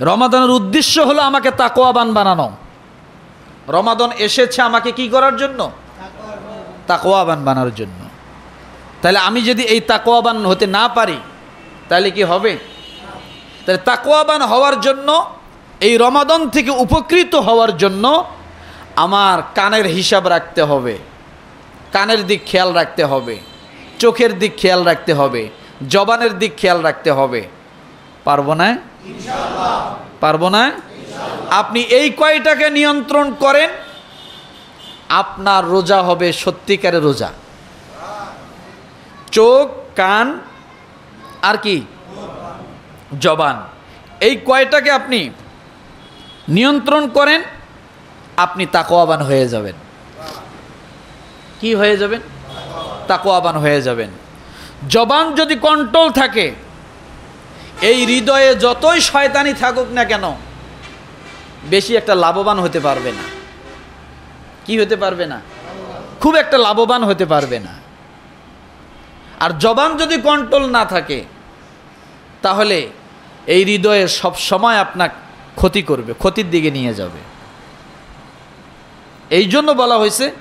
রমাদানের উদ্দেশ্য হলো আমাকে তাকওয়াবান বানানো। রমাদান এসেছে আমাকে কি করার জন্য? তাকওয়াবান বানানোর জন্য। তাহলে আমি যদি এই তাকওয়াবান হতে না পারি তাহলে কি হবে? তাহলে তাকওয়াবান হওয়ার জন্য, এই রমাদান থেকে উপকৃত হওয়ার জন্য আমার কানের হিসাব রাখতে হবে, কানের দিক খেয়াল রাখতে হবে, চোখের দিক খেয়াল রাখতে হবে, জবানের দিক খেয়াল রাখতে হবে। পারবো না? ইনশাআল্লাহ পারবো না? আপনি এই কয়টাকে নিয়ন্ত্রণ করেন, আপনার রোজা হবে সত্যিকারের রোজা। চোখ, কান আর কি? জবান। এই কয়টাকে আপনি নিয়ন্ত্রণ করেন, আপনি তাকওয়াবান হয়ে যাবেন। কি হয়ে যাবেন? তাকওয়াবান হয়ে যাবেন। জবান যদি কন্ট্রোল থাকে, এই হৃদয়ে যতই শয়তানি থাকুক না কেন বেশি একটা লাভবান হতে পারবে না। কি হতে পারবে না? খুব একটা লাভবান হতে পারবে না। আর জবান যদি কন্ট্রোল না থাকে তাহলে এই হৃদয়ে সব সময় আপনার ক্ষতি করবে, ক্ষতির দিকে নিয়ে যাবে। এই জন্য বলা হয়েছে